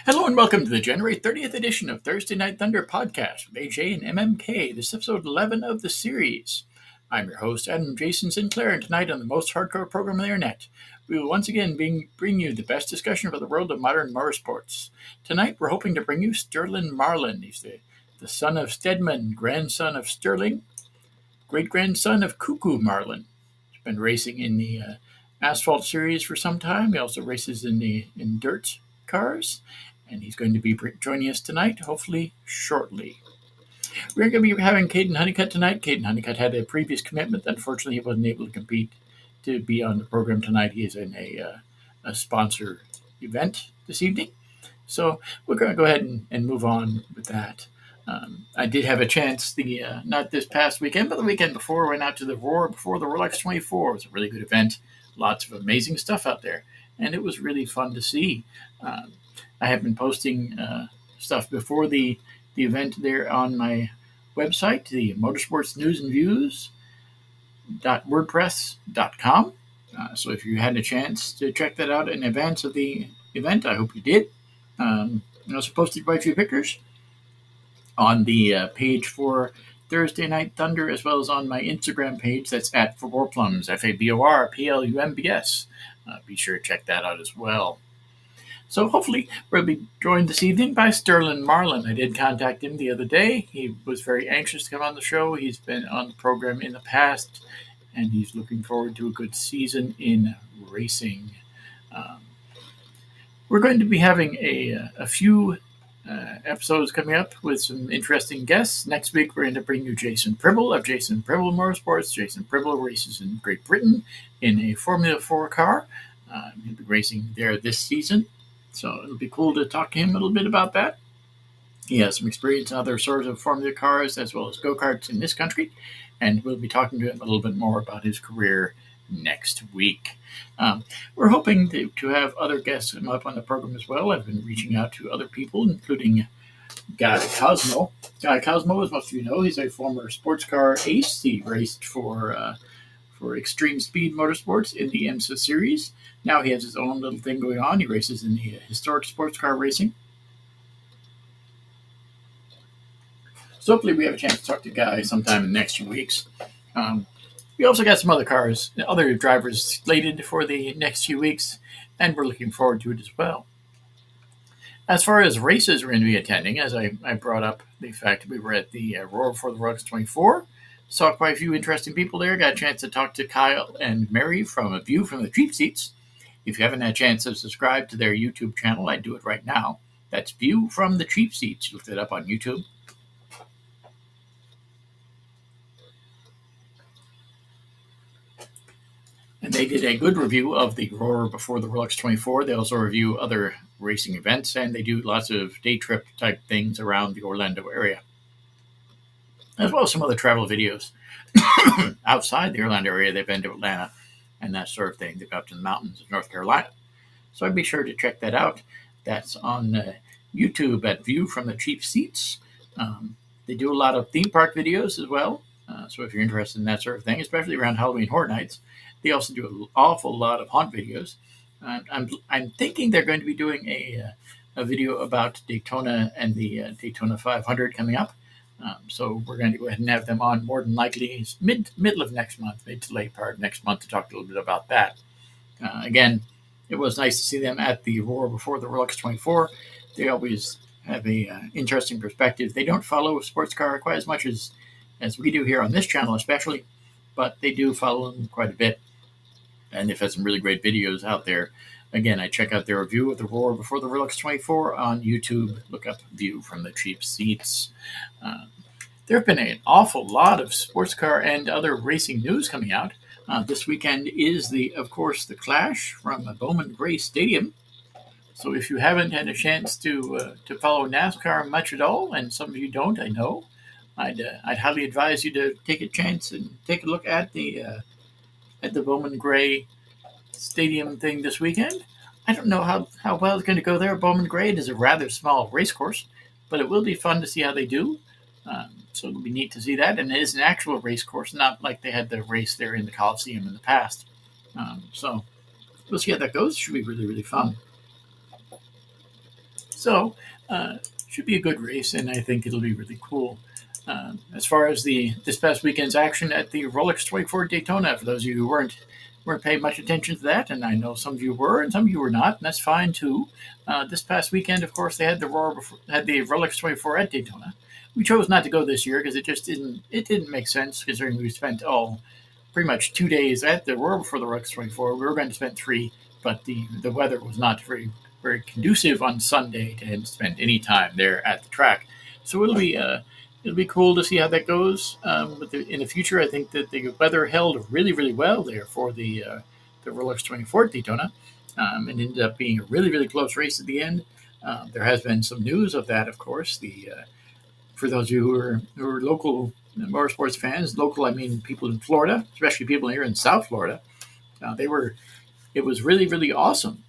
Hello and welcome to the January 30th edition of Thursday Night Thunder podcast with AJ and MMK. This is episode 11 of the series. I'm your host, Adam Jason Sinclair, and tonight on the most hardcore program on the internet, we will once again bring you the best discussion about the world of modern motorsports. Tonight, we're hoping to bring you Stirlin Marlin. He's the son of Stedman, grandson of Stirling, great-grandson of Cuckoo Marlin. He's been racing in the asphalt series for some time. He also races in dirt cars. And he's going to be joining us tonight, hopefully shortly. We're going to be having Caden Honeycutt tonight. Caden Honeycutt had a previous commitment. Unfortunately, he wasn't able to compete to be on the program tonight. He is in a sponsor event this evening. So we're going to go ahead and move on with that. I did have a chance, not this past weekend, but the weekend before, I went out to the Roar before the Rolex 24. It was a really good event. Lots of amazing stuff out there. And it was really fun to see. I have been posting stuff before the event there on my website, the Motorsports News and Views.wordpress.com. So if you had a chance to check that out in advance of the event, I hope you did. I also posted quite a few pictures on the page for Thursday Night Thunder, as well as on my Instagram page. That's at Faborplums, FABORPLUMBS. Be sure to check that out as well. So hopefully we'll be joined this evening by Stirlin Marlin. I did contact him the other day. He was very anxious to come on the show. He's been on the program in the past, and he's looking forward to a good season in racing. We're going to be having a few episodes coming up with some interesting guests. Next week, we're going to bring you Jason Pribble of Jason Pribble Motorsports. Jason Pribble races in Great Britain in a Formula 4 car. He'll be racing there this season. So it'll be cool to talk to him a little bit about that. He has some experience in other sorts of Formula cars as well as go-karts in this country, and we'll be talking to him a little bit more about his career next week. We're hoping to have other guests come up on the program as well. I've been reaching out to other people, including Guy Cosmo. Guy Cosmo, as most of you know, he's a former sports car ace. He raced for Extreme Speed Motorsports in the IMSA series. Now he has his own little thing going on. He races in the historic sports car racing. So hopefully we have a chance to talk to Guy sometime in the next few weeks. We also got some other drivers slated for the next few weeks, and we're looking forward to it as well. As far as races we're going to be attending, as I brought up the fact that we were at the Roar for the Rolex 24, saw quite a few interesting people there. Got a chance to talk to Kyle and Mary from A View from the Cheap Seats. If you haven't had a chance to subscribe to their YouTube channel, I'd do it right now. That's View from the Cheap Seats. You look it up on YouTube. And they did a good review of the Roar before the Rolex 24. They also review other racing events, and they do lots of day trip type things around the Orlando area, as well as some other travel videos outside the Orlando area. They've been to Atlanta and that sort of thing. They've been up to the mountains of North Carolina. So I'd be sure to check that out. That's on YouTube at View from the Cheap Seats. They do a lot of theme park videos as well. So if you're interested in that sort of thing, especially around Halloween Horror Nights, they also do an awful lot of haunt videos. I'm thinking they're going to be doing a video about Daytona and the Daytona 500 coming up. So we're going to go ahead and have them on more than likely middle of next month, mid to late part of next month, to talk a little bit about that. Again, it was nice to see them at the Roar before the Rolex 24. They always have a interesting perspective. They don't follow sports car quite as much as we do here on this channel especially, but they do follow them quite a bit. And they've had some really great videos out there. Again, I check out their review of the Roar before the Rolex 24 on YouTube. Look up View from the Cheap Seats. There have been an awful lot of sports car and other racing news coming out. This weekend is, of course, the Clash from Bowman Gray Stadium. So if you haven't had a chance to follow NASCAR much at all, and some of you don't, I know, I'd highly advise you to take a chance and take a look at the Bowman Gray Stadium thing this weekend. I don't know how well it's going to go there at Bowman Gray. It is a rather small race course, but it will be fun to see how they do. So it'll be neat to see that. And it is an actual race course, not like they had the race there in the Coliseum in the past. So we'll see how that goes. It should be really, really fun. So, should be a good race, and I think it'll be really cool. As far as this past weekend's action at the Rolex 24 Daytona, for those of you who weren't paying much attention to that, and I know some of you were, and some of you were not, and that's fine too. This past weekend, of course, they had the Rolex 24 at Daytona. We chose not to go this year because it didn't make sense considering we spent pretty much 2 days at the Roar before the Rolex 24. We were going to spend 3, but the weather was not very conducive on Sunday to spend any time there at the track. So it'll be cool to see how that goes. In the future, I think that the weather held really well there for the Rolex 24 Daytona. It ended up being a really close race at the end. There has been some news of that, of course. For those of you who are local motorsports fans, local I mean people in Florida, especially people here in South Florida, it was really awesome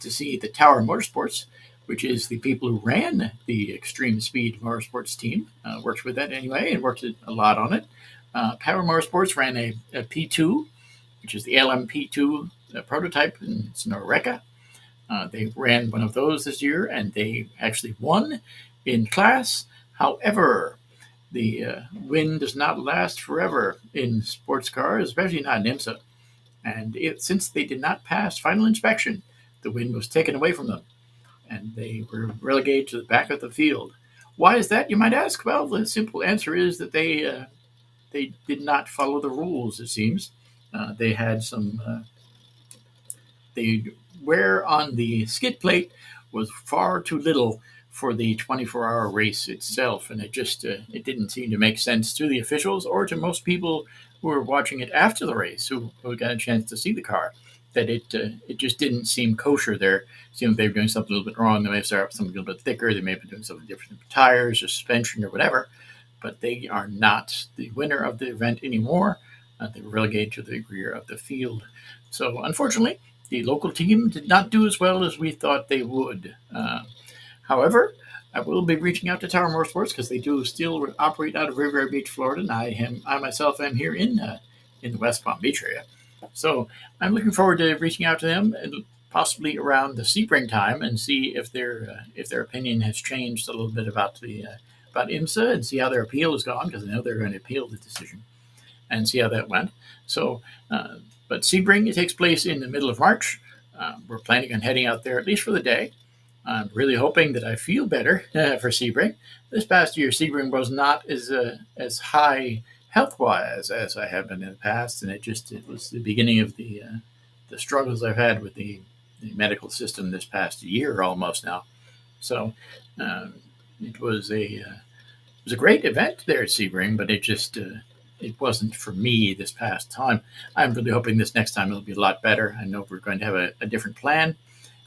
to see the Tower Motorsports, which is the people who ran the Extreme Speed Motorsports team, worked with that anyway and worked a lot on it. Tower Motorsports ran a P2, which is the LMP2 prototype, and it's an Oreca. They ran one of those this year, and they actually won in class. However, the win does not last forever in sports cars, especially not in IMSA. And since they did not pass final inspection, the win was taken away from them, and they were relegated to the back of the field. Why is that, you might ask? Well, the simple answer is that they did not follow the rules, it seems. They had the wear on the skid plate was far too little for the 24-hour race itself, and it didn't seem to make sense to the officials or to most people who were watching it after the race, who got a chance to see the car, that it just didn't seem kosher there. It seemed they were doing something a little bit wrong. They may have started something a little bit thicker. They may have been doing something different with tires or suspension or whatever, but they are not the winner of the event anymore. They were relegated to the rear of the field. So unfortunately, the local team did not do as well as we thought they would. However, I will be reaching out to Tower Motorsports because they do still operate out of Riviera Beach, Florida, and I myself am here in the West Palm Beach area. So I'm looking forward to reaching out to them and possibly around the Sebring time and see if their opinion has changed a little bit about IMSA and see how their appeal has gone, because I know they're going to appeal the decision and see how that went. So, but Sebring, it takes place in the middle of March. We're planning on heading out there at least for the day. I'm really hoping that I feel better for Sebring. This past year, Sebring was not as high health-wise as I have been in the past, and it was the beginning of the struggles I've had with the medical system this past year almost now. So it was a great event there at Sebring, but it wasn't for me this past time. I'm really hoping this next time it'll be a lot better. I know we're going to have a different plan.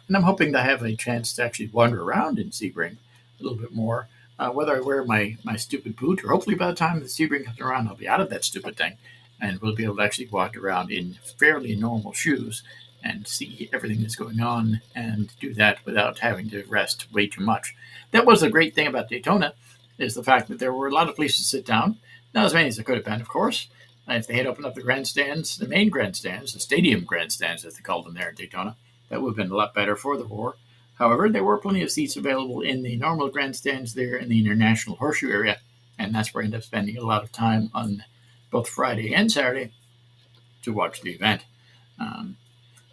And I'm hoping to have a chance to actually wander around in Sebring a little bit more, whether I wear my stupid boot, or hopefully by the time the Sebring comes around, I'll be out of that stupid thing, and we'll be able to actually walk around in fairly normal shoes and see everything that's going on and do that without having to rest way too much. That was the great thing about Daytona, is the fact that there were a lot of places to sit down, not as many as there could have been, of course. If they had opened up the grandstands, the main grandstands, the stadium grandstands, as they called them there at Daytona, that would have been a lot better for the Roar. However, there were plenty of seats available in the normal grandstands there in the International Horseshoe area, and that's where I ended up spending a lot of time on both Friday and Saturday to watch the event.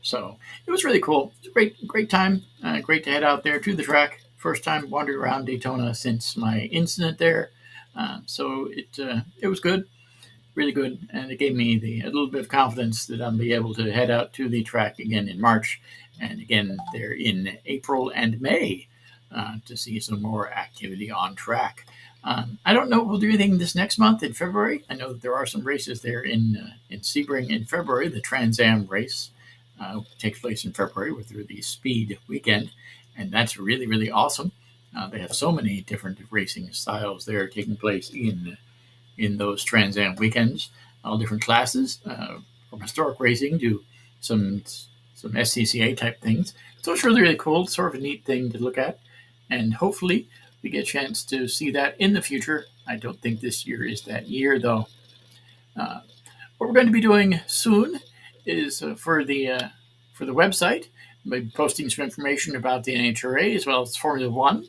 So it was really cool. It was a great time. Great to head out there to the track. First time wandering around Daytona since my incident there. So it was good. Really good, and it gave me a little bit of confidence that I'll be able to head out to the track again in March, and again there in April and May to see some more activity on track. I don't know if we'll do anything this next month in February. I know that there are some races there in Sebring in February. The Trans Am race takes place in February with the Speed weekend, and that's really awesome. They have so many different racing styles there taking place in those Trans Am weekends, all different classes, from historic racing to some SCCA type things. So it's really cool. It's sort of a neat thing to look at, and hopefully we get a chance to see that in the future. I don't think this year is that year, though. What we're going to be doing soon is for the website. I'll be posting some information about the NHRA as well as Formula One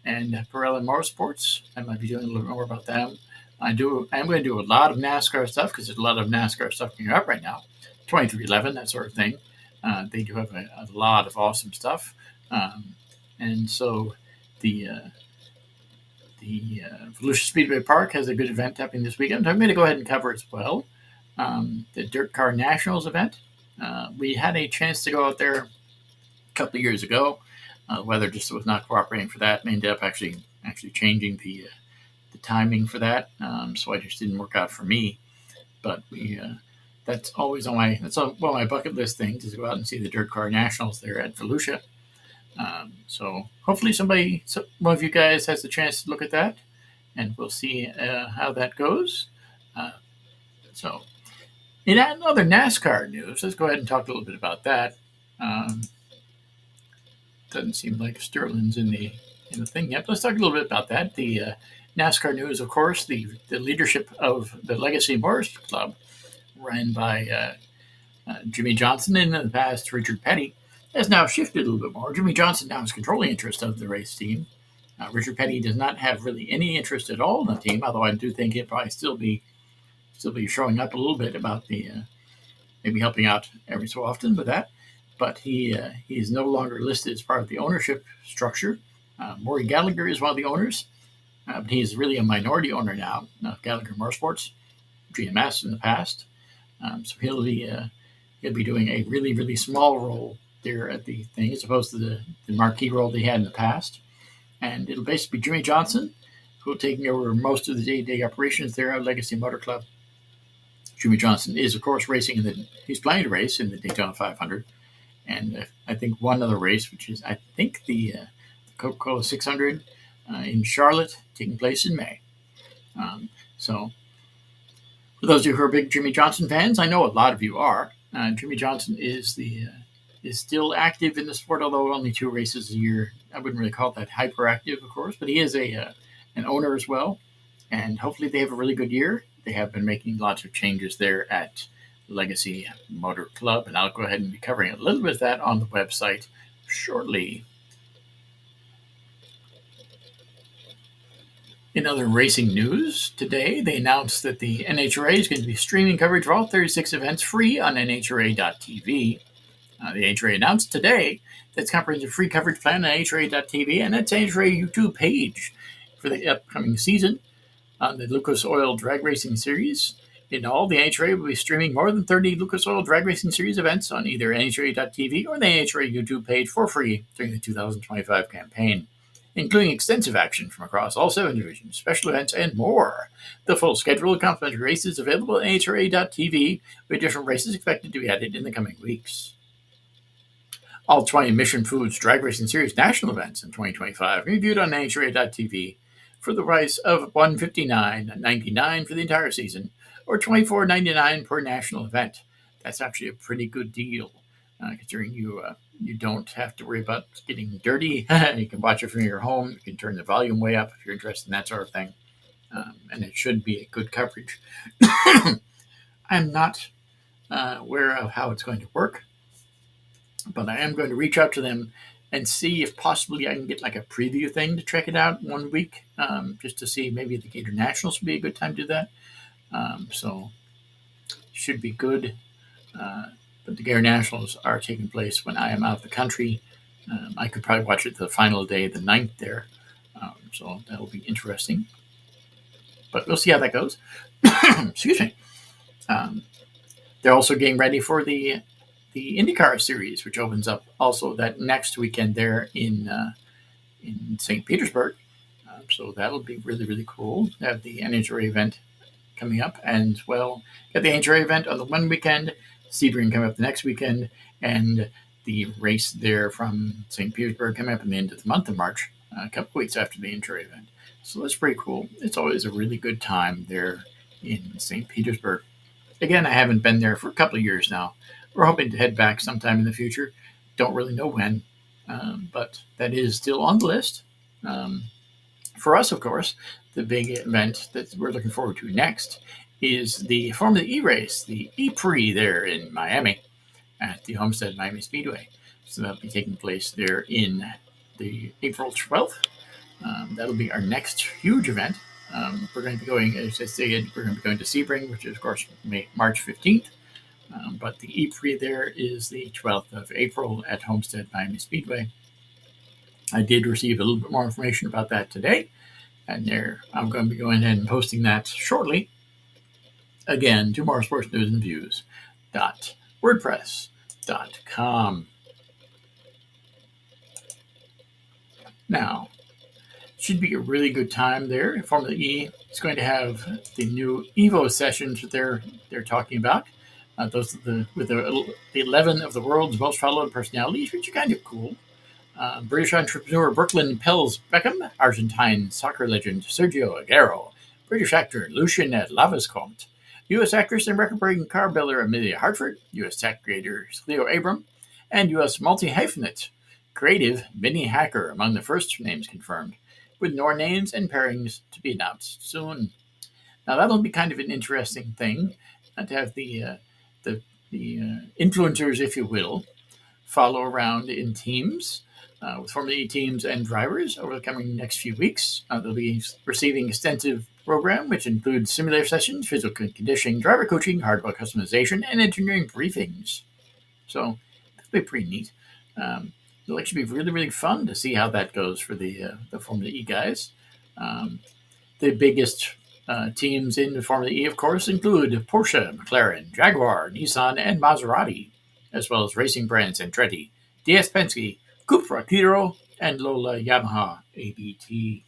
and Stirlin Motorsports. I might be doing a little bit more about them. I'm going to do a lot of NASCAR stuff because there's a lot of NASCAR stuff coming up right now. 2311, that sort of thing. They do have a lot of awesome stuff. And so the Volusia Speedway Park has a good event happening this weekend. I'm going to go ahead and cover as well. The Dirt Car Nationals event. We had a chance to go out there a couple of years ago. The weather just was not cooperating for that, and ended up actually changing the timing for that. So it just didn't work out for me. But that's always one of my bucket list things is to go out and see the Dirt Car Nationals there at Volusia. So hopefully one of you guys has the chance to look at that, and we'll see how that goes. So in other NASCAR news, let's go ahead and talk a little bit about that. Doesn't seem like Stirlin's in the thing yet. Let's talk a little bit about that. The NASCAR news, of course, the leadership of the Legacy Motors Club, ran by Jimmy Johnson, and in the past Richard Petty, has now shifted a little bit more. Jimmy Johnson now has controlling interest of the race team. Richard Petty does not have really any interest at all in the team, although I do think he'll probably still be showing up a little bit about the maybe helping out every so often with that. But he is no longer listed as part of the ownership structure. Maury Gallagher is one of the owners, but he is really a minority owner now. Gallagher Motorsports, GMS in the past. So he'll be doing a really, really small role there at the thing, as opposed to the marquee role they had in the past. And it'll basically be Jimmy Johnson, who will taking over most of the day-to-day operations there at Legacy Motor Club. Jimmy Johnson is, of course, he's planning to race in the Daytona 500. And I think one other race, which is, I think, the Coca-Cola 600 in Charlotte, taking place in May. So for those of you who are big Jimmy Johnson fans, I know a lot of you are. Jimmy Johnson is still active in the sport, although only 2 races a year. I wouldn't really call that hyperactive, of course, but he is an owner as well. And hopefully they have a really good year. They have been making lots of changes there at Legacy Motor Club, and I'll go ahead and be covering a little bit of that on the website shortly. In other racing news, today they announced that the NHRA is going to be streaming coverage of all 36 events free on NHRA.tv. The NHRA announced today that its comprehensive free coverage plan on NHRA.tv and its NHRA YouTube page for the upcoming season on the Lucas Oil Drag Racing Series. In all, the NHRA will be streaming more than 30 Lucas Oil Drag Racing Series events on either NHRA.tv or the NHRA YouTube page for free during the 2025 campaign, including extensive action from across all 7 divisions, special events, and more. The full schedule of complimentary races available at NHRA.tv, with different races expected to be added in the coming weeks. All 20 Mission Foods Drag Racing Series national events in 2025 reviewed on NHRA.tv for the price of $159.99 for the entire season, or $24.99 per national event. That's actually a pretty good deal, considering you don't have to worry about getting dirty. You can watch it from your home. You can turn the volume way up if you're interested in that sort of thing. And it should be a good coverage. I'm not aware of how it's going to work, but I am going to reach out to them and see if possibly I can get like a preview thing to check it out 1 week, just to see maybe the Gator Nationals would be a good time to do that. So should be good. But the Gator Nationals are taking place when I am out of the country. I could probably watch it the final day, the 9th there. So that'll be interesting. But we'll see how that goes. Excuse me. They're also getting ready for the IndyCar series, which opens up also that next weekend there in St. Petersburg. So that'll be really, really cool. They have the NHRA event coming up, and well, got the NHRA event on the one weekend, Sebring coming up the next weekend, and the race there from St. Petersburg coming up in the end of the month of March, a couple weeks after the NHRA event. So that's pretty cool. It's always a really good time there in St. Petersburg. Again, I haven't been there for a couple of years now. We're hoping to head back sometime in the future. Don't really know when, but that is still on the list. For us, of course, the big event that we're looking forward to next is the Formula E race, the E-Prix there in Miami at the Homestead Miami Speedway. So that'll be taking place there in the April 12th. That'll be our next huge event. We're going to be going, as I said, we're going to be going to Sebring, which is, of course, March 15th. But the E-Prix there is the 12th of April at Homestead Miami Speedway. I did receive a little bit more information about that today, and I'm going to be going ahead and posting that shortly. Again, to Motorsports News and Views .wordpress.com. Now, should be a really good time there. Formula E is going to have the new Evo sessions that they're talking about. Those are with the 11 of the world's most followed personalities, which are kind of cool. British entrepreneur Brooklyn Pels Beckham, Argentine soccer legend Sergio Aguero, British actor Lucien Lavascomte, U.S. actress and record-breaking car builder Amelia Hartford, U.S. tech creator Cleo Abram, and U.S. multi-hyphenate creative Vinny Hacker among the first names confirmed, with more names and pairings to be announced soon. Now that'll be kind of an interesting thing to have the influencers, if you will, follow around in teams with Formula E teams and drivers over the coming next few weeks. They'll be receiving extensive program, which includes simulator sessions, physical conditioning, driver coaching, hardware customization, and engineering briefings. So that'll be pretty neat. It'll actually be really, really fun to see how that goes for the Formula E guys. The biggest teams in Formula E, of course, include Porsche, McLaren, Jaguar, Nissan, and Maserati, as well as racing brands Andretti, DS Penske, Cupra Quiro, and Lola Yamaha ABT.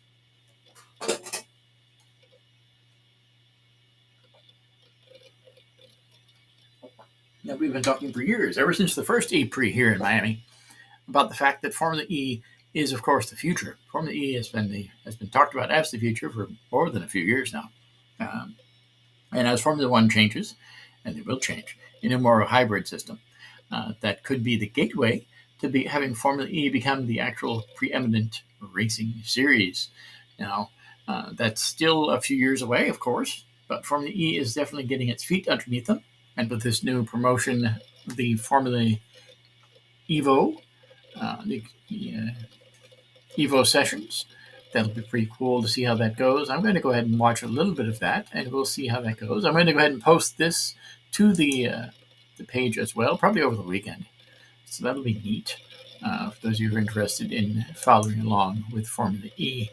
Now, we've been talking for years, ever since the first E-Prix here in Miami, about the fact that Formula E is, of course, the future. Formula E has been talked about as the future for more than a few years now. And as Formula One changes, and it will change, in a more hybrid system, that could be the gateway to be having Formula E become the actual preeminent racing series. Now, that's still a few years away, of course, but Formula E is definitely getting its feet underneath them. And with this new promotion, the Formula Evo, Evo sessions, that'll be pretty cool to see how that goes. I'm going to go ahead and watch a little bit of that, and we'll see how that goes. I'm going to go ahead and post this to the page as well, probably over the weekend. So that'll be neat for those of you who are interested in following along with Formula E.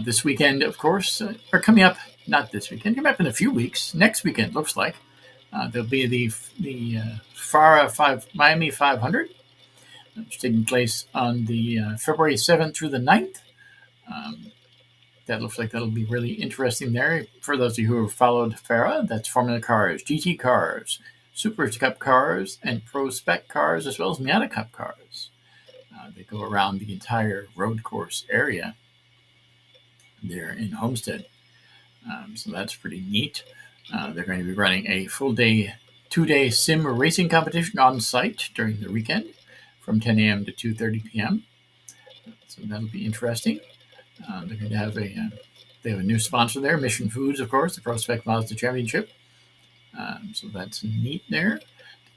This weekend, of course, or coming up, not this weekend, coming up in a few weeks. Next weekend, looks like. There'll be the FARA Miami 500, which is taking place on the February 7th through the 9th. That looks like that'll be really interesting there. For those of you who have followed FARA, that's Formula Cars, GT Cars, Super Cup cars, and Pro Spec cars, as well as Miata Cup cars. They go around the entire road course area there in Homestead. So that's pretty neat. They're going to be running a full day, 2-day sim racing competition on site during the weekend from 10 a.m. to 2:30 p.m. So that'll be interesting. They're going to have they have a new sponsor there, Mission Foods, of course, the Pro Spec Mazda Championship. So that's neat there.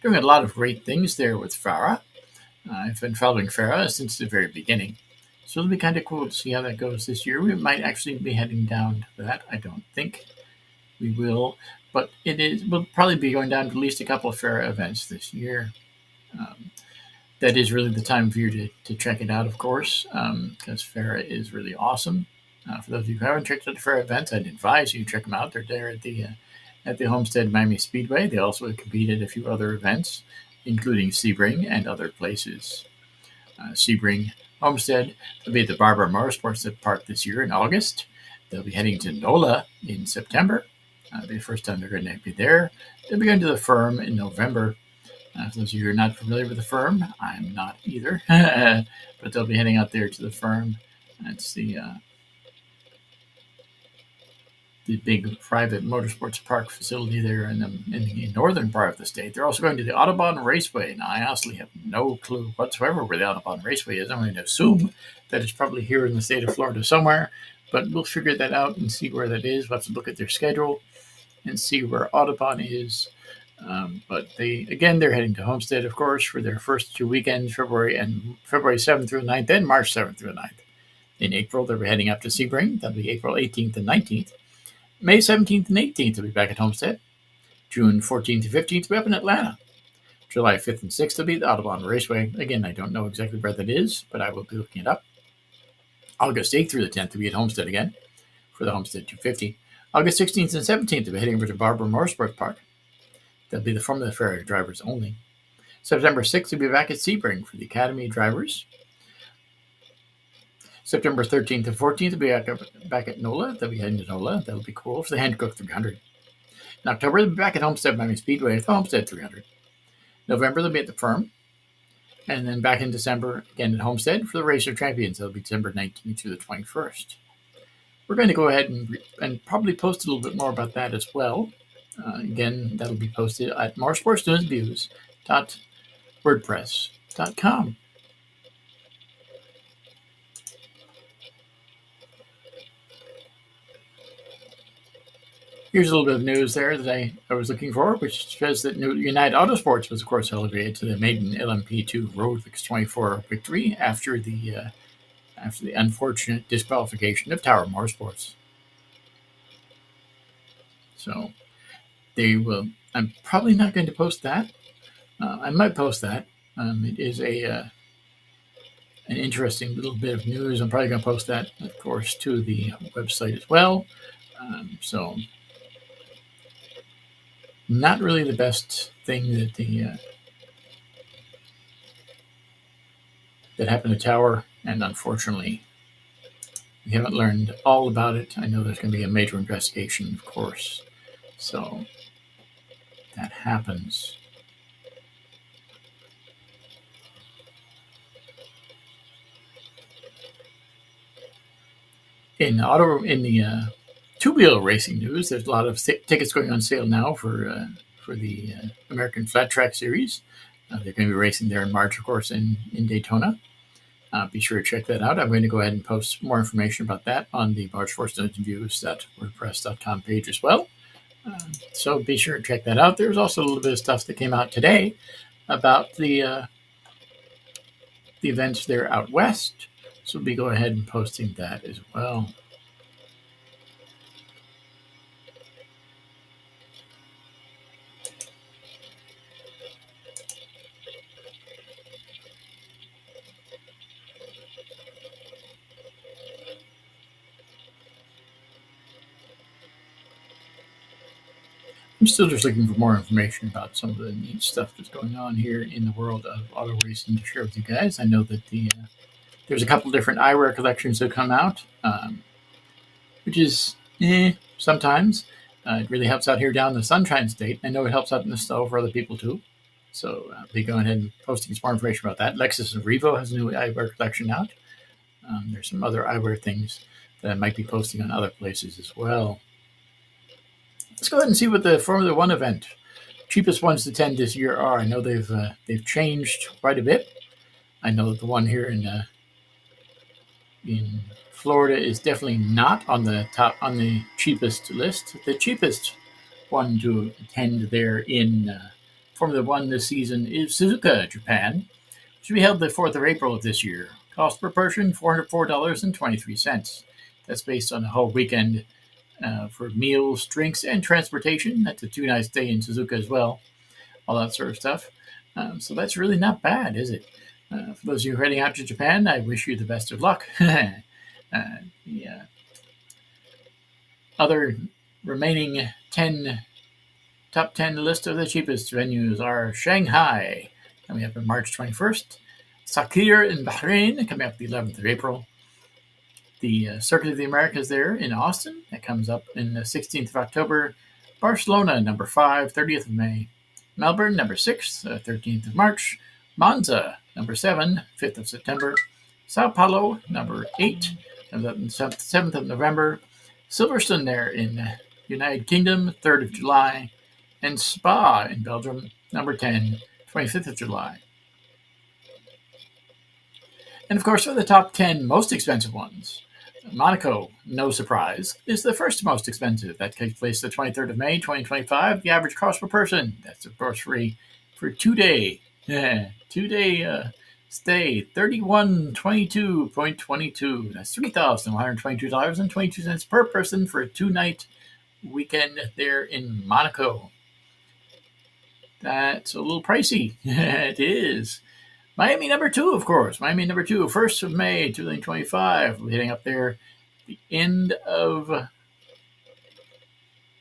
They're doing a lot of great things there with FARA. I've been following FARA since the very beginning. So it'll be kind of cool to see how that goes this year. We might actually be heading down to that. I don't think we will, but we'll probably be going down to at least a couple of FARA events this year. That is really the time for you to check it out, of course, because FARA is really awesome. For those of you who haven't checked out the FARA events, I'd advise you check them out. They're there at the Homestead Miami Speedway. They also compete at a few other events, including Sebring and other places. Sebring, Homestead, they'll be at the Barbara Motorsports Park this year in August. They'll be heading to NOLA in September. It'll be the first time they're going to be there. They'll be going to the Firm in November. For those of you who are not familiar with the Firm, I'm not either. But they'll be heading out there to the Firm. That's the big private motorsports park facility there in the northern part of the state. They're also going to the Audubon Raceway. Now, I honestly have no clue whatsoever where the Audubon Raceway is. I'm going to assume that it's probably here in the state of Florida somewhere, but we'll figure that out and see where that is. We'll have to look at their schedule and see where Audubon is. But they're heading to Homestead, of course, for their first 2 weekends, February 7th through 9th, and March 7th through 9th. In April, they'll be heading up to Sebring. That'll be April 18th and 19th. May 17th and 18th, they'll be back at Homestead. June 14th to 15th, they'll be up in Atlanta. July 5th and 6th, will be the Audubon Raceway. Again, I don't know exactly where that is, but I will be looking it up. August 8th through the 10th, will be at Homestead again for the Homestead 250. August 16th and 17th, they'll be heading over to Barber Motorsports Park. That'll be the Formula Fair drivers only. September 6th, we'll be back at Sebring for the Academy drivers. September 13th and 14th, we'll be back at NOLA. They'll be heading to NOLA. That'll be cool for the Hancock 300. In October, they'll be back at Homestead Miami Speedway at the Homestead 300. November, they'll be at the Firm. And then back in December, again at Homestead for the Race of Champions. That'll be December 19th through the 21st. We're going to go ahead and probably post a little bit more about that as well. Again, that'll be posted at moresportsnewsviews.wordpress.com. Here's a little bit of news there that I was looking for, which says that United Autosports was, of course, elevated to the maiden LMP2 Road 24 victory after the unfortunate disqualification of Tower Motorsports. So they will. I'm probably not going to post that. I might post that. It is an interesting little bit of news. I'm probably going to post that, of course, to the website as well. So not really the best thing that that happened to Tower, and unfortunately, we haven't learned all about it. I know there's going to be a major investigation, of course. So that happens. In the two-wheel racing news, there's a lot of tickets going on sale now for the American Flat Track Series. They're going to be racing there in March, of course, in Daytona. Be sure to check that out. I'm going to go ahead and post more information about that on the motorsportsnewsviews.wordpress.com page as well. So be sure to check that out. There's also a little bit of stuff that came out today about the events there out west. So we'll be going ahead and posting that as well. I'm still just looking for more information about some of the neat stuff that's going on here in the world of auto racing to share with you guys. I know that there's a couple different eyewear collections that come out, which is sometimes. It really helps out here down in the Sunshine State. I know it helps out in the snow for other people too. So I'll be going ahead and posting some more information about that. Lexus and Revo has a new eyewear collection out. There's some other eyewear things that I might be posting on other places as well. Let's go ahead and see what the Formula One event cheapest ones to attend this year are. I know they've changed quite a bit. I know that the one here in Florida is definitely not on the cheapest list. The cheapest one to attend there in Formula One this season is Suzuka, Japan, which will be held the 4th of April of this year. Cost per person $404.23. That's based on a whole weekend. For meals, drinks, and transportation. That's a 2-night stay in Suzuka as well. All that sort of stuff. So that's really not bad, is it? For those of you heading out to Japan, I wish you the best of luck. The other remaining top 10 list of the cheapest venues are Shanghai, coming up on March 21st. Sakhir in Bahrain, coming up the 11th of April. The Circuit of the Americas there in Austin. That comes up in the 16th of October. Barcelona, number 5, 30th of May. Melbourne, number 6, 13th of March. Monza, number 7, 5th of September. Sao Paulo, number 8, 7th of November. Silverstone there in United Kingdom, 3rd of July. And Spa in Belgium, number 10, 25th of July. And of course, for the top 10 most expensive ones, Monaco, no surprise, is the first most expensive. That takes place the 23rd of May, 2025. The average cost per person, that's of course free, for 2 day, 2 day stay, 3122.22. That's $3,122.22 per person for a 2 night weekend there in Monaco. That's a little pricey. It is. Miami number 2, of course. Miami number 2, 1st of May, 2025. We're heading up there the end of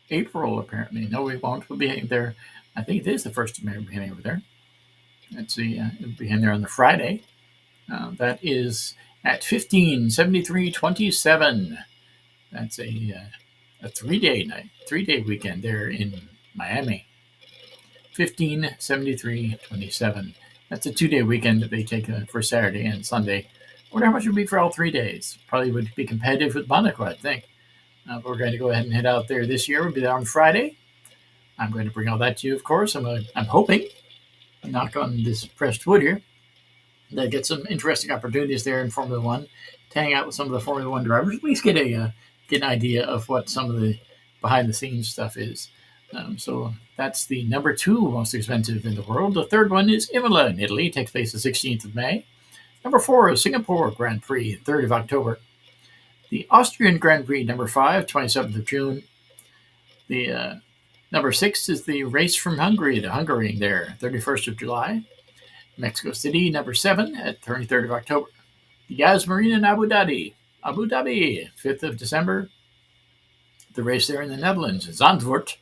April, apparently. No, we won't. We'll be heading there. I think it is the 1st of May. We'll be heading over there. Let's see. We'll be heading there on the Friday. That is at 1573.27. That's a 3-day night, 3-day weekend there in Miami. 1573.27. That's a 2-day weekend that they take for Saturday and Sunday. I wonder how much it would be for all 3 days. Probably would be competitive with Monaco, I think. But we're going to go ahead and head out there this year. We'll be there on Friday. I'm going to bring all that to you, of course. I'm hoping, knock on this pressed wood here, that I get some interesting opportunities there in Formula One, to hang out with some of the Formula One drivers, at least get an idea of what some of the behind-the-scenes stuff is. So that's the number 2 most expensive in the world. The third one is Imola in Italy. It takes place the 16th of May. Number 4 is Singapore Grand Prix, 3rd of October. The Austrian Grand Prix, number 5, 27th of June. The number 6 is the race from Hungary, the Hungaroring there, 31st of July. Mexico City, number 7, at 23rd of October. The Yas Marina in Abu Dhabi, 5th of December. The race there in the Netherlands, Zandvoort,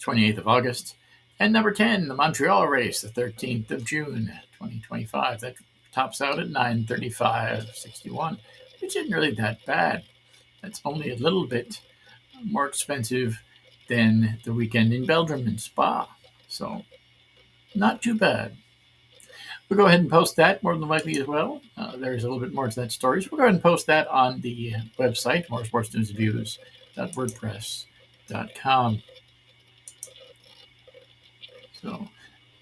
28th of August. And number 10, the Montreal race, the 13th of June, 2025. That tops out at 935.61, which isn't really that bad. That's only a little bit more expensive than the weekend in Belgium and Spa. So, not too bad. We'll go ahead and post that more than likely as well. There's a little bit more to that story. So we'll go ahead and post that on the website, moresportsnewsviews.wordpress.com. So it'd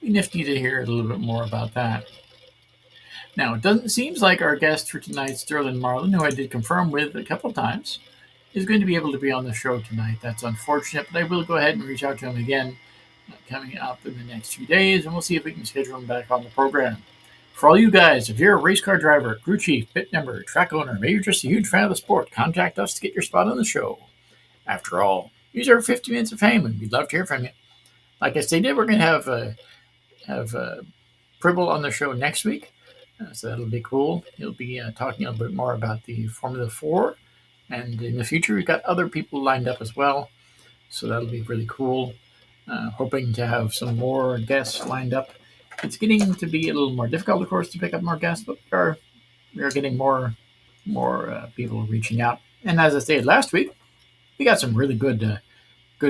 be nifty to hear a little bit more about that. Now, it seems like our guest for tonight, Stirlin Marlin, who I did confirm with a couple of times, is going to be able to be on the show tonight. That's unfortunate, but I will go ahead and reach out to him again coming up in the next few days, and we'll see if we can schedule him back on the program. For all you guys, if you're a race car driver, crew chief, pit member, track owner, maybe you're just a huge fan of the sport, contact us to get your spot on the show. After all, these are 50 minutes of fame, and we'd love to hear from you. Like I stated, we're going to have Pribble on the show next week, so that'll be cool. He'll be talking a little bit more about the Formula 4, and in the future, we've got other people lined up as well, so that'll be really cool. Hoping to have some more guests lined up. It's getting to be a little more difficult, of course, to pick up more guests, but we are getting more people reaching out. And as I stated last week, we got some really good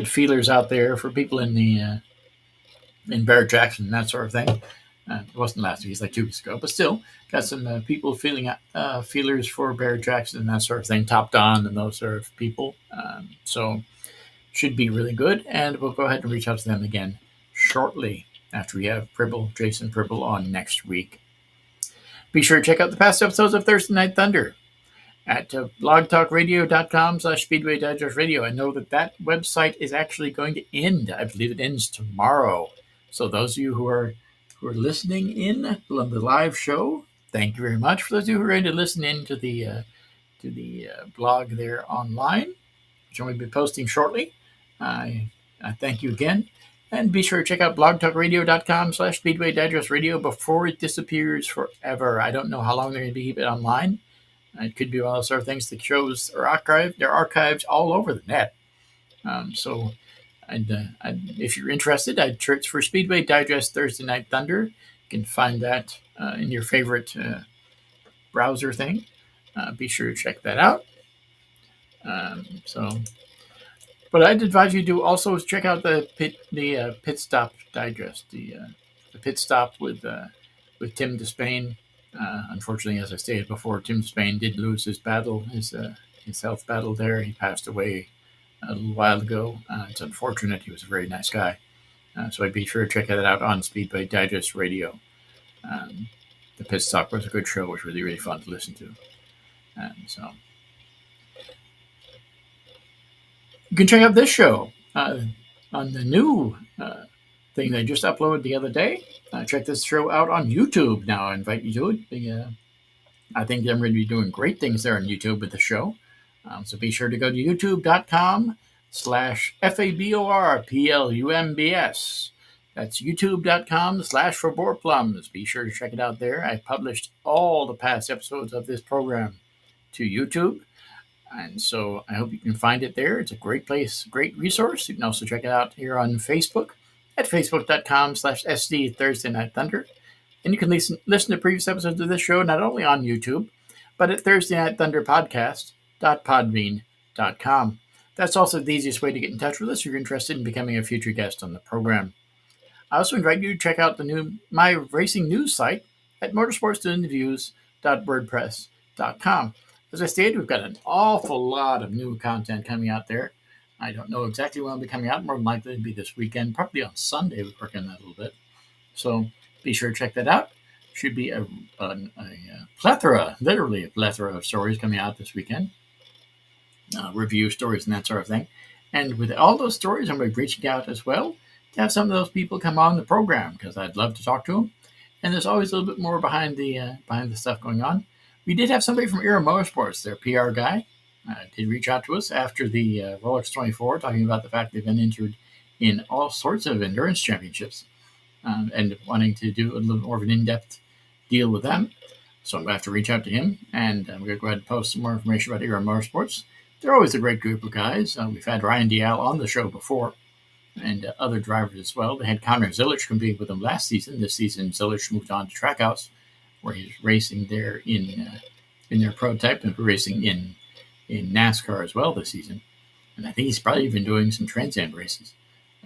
feelers out there for people in the in Barrett Jackson and that sort of thing. It wasn't last week; it's like 2 weeks ago, but still got some people feeling feelers for Barrett Jackson and that sort of thing, Top Don and those sort of people. So should be really good, and we'll go ahead and reach out to them again shortly after we have Jason Pribble on next week. Be sure to check out the past episodes of Thursday Night Thunder at blogtalkradio.com/Speedway Digest Radio. I know that website is actually going to end. I believe it ends tomorrow. So those of you who are listening in on the live show, thank you very much. For those of you who are going to listen in to the blog there online, which I'm going to be posting shortly, I thank you again. And be sure to check out blogtalkradio.com/Speedway Digest Radio before it disappears forever. I don't know how long they're going to be keeping it online. It could be one of those sort of things. The shows are archived. They're archived all over the net. So if you're interested, I'd search for Speedway Digest Thursday Night Thunder. You can find that in your favorite browser thing. Be sure to check that out. But I'd advise you to also check out the Pit Stop Digest, the Pit Stop with Tim Despain. Unfortunately, as I stated before, Tim Despain did lose his battle, his health battle there. He passed away a little while ago. It's unfortunate. He was a very nice guy. So I'd be sure to check that out on Speedway Digest Radio. The Pit Stop was a good show. It was really, really fun to listen to. You can check out this show on the new thing they just uploaded the other day. Check this show out on YouTube now. I invite you to it. I think I'm going to be doing great things there on YouTube with the show. So be sure to go to youtube.com/FABORPLUMBS. That's youtube.com/ForBorePlums. Be sure to check it out there. I published all the past episodes of this program to YouTube. And so I hope you can find it there. It's a great place, great resource. You can also check it out here on Facebook at facebook.com/SD Thursday Night Thunder. And you can listen to previous episodes of this show not only on YouTube, but at Thursday Night Thunder Podcast.podbean.com. That's also the easiest way to get in touch with us if you're interested in becoming a future guest on the program. I also invite you to check out the new My Racing News site at motorsportsnewsviews.wordpress.com. As I stated, we've got an awful lot of new content coming out there. I don't know exactly when it'll be coming out. More than likely it'll be this weekend, probably on Sunday. We're working on that a little bit. So be sure to check that out. Should be a plethora, literally a plethora of stories coming out this weekend. Review stories and that sort of thing. And with all those stories, I'm going to be reaching out as well to have some of those people come on the program because I'd love to talk to them. And there's always a little bit more behind the stuff going on. We did have somebody from Era Motorsports, their PR guy, did reach out to us after the Rolex 24, talking about the fact they've been entered in all sorts of endurance championships and wanting to do a little more of an in-depth deal with them. So I'm going to have to reach out to him, and I'm going to go ahead and post some more information about Era Motorsports. They're always a great group of guys. We've had Ryan Dial on the show before, and other drivers as well. They had Connor Zilic compete with them last season. This season, Zilic moved on to Trackhouse, where he's racing there in their prototype and racing in NASCAR as well this season. And I think he's probably even doing some Trans Am races.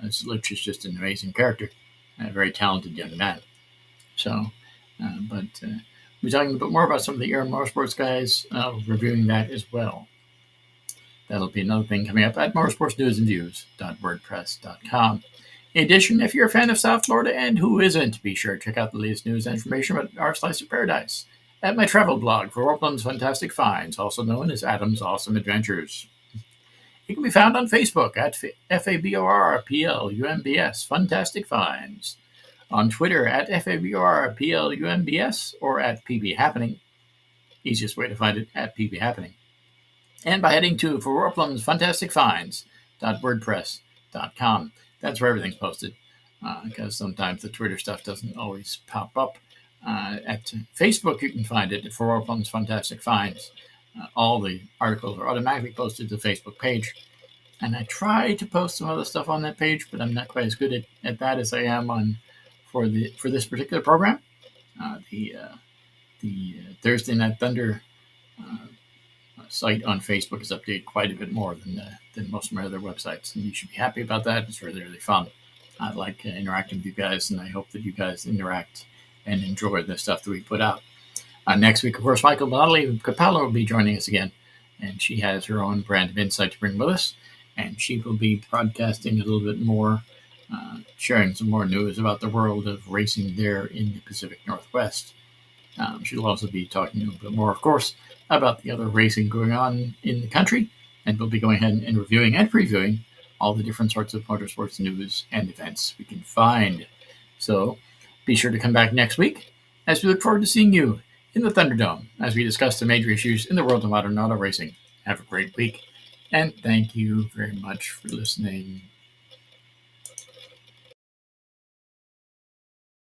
Zilic is just an amazing character, a very talented young man. So, we're talking a bit more about some of the Era Motorsports guys, reviewing that as well. That'll be another thing coming up at motorsportsnewsandviews.wordpress.com. In addition, if you're a fan of South Florida, and who isn't, be sure to check out the latest news and information about our slice of paradise at my travel blog for Orpland's Fantastic Finds, also known as Adam's Awesome Adventures. It can be found on Facebook at FABORPLUMBS Fantastic Finds, on Twitter at FABORPLUMBS or at PB Happening. Easiest way to find it at PB Happening. And by heading to For Orpland's Fantastic Finds.wordpress.com. That's where everything's posted, because sometimes the Twitter stuff doesn't always pop up. At Facebook, you can find it For Orpland's Fantastic Finds. All the articles are automatically posted to the Facebook page. And I try to post some other stuff on that page, but I'm not quite as good at that as I am for this particular program. The Thursday Night Thunder site on Facebook is updated quite a bit more than most of my other websites, and you should be happy about that. It's really, really fun. I like interacting with you guys, and I hope that you guys interact and enjoy the stuff that we put out. Next week, of course, Michael Donnelly Capello will be joining us again, and she has her own brand of insight to bring with us, and she will be broadcasting a little bit more, sharing some more news about the world of racing there in the Pacific Northwest. She'll also be talking a little bit more, of course, about the other racing going on in the country, and we'll be going ahead and reviewing and previewing all the different sorts of motorsports news and events we can find. So be sure to come back next week as we look forward to seeing you in the Thunderdome as we discuss the major issues in the world of modern auto racing. Have a great week, and thank you very much for listening.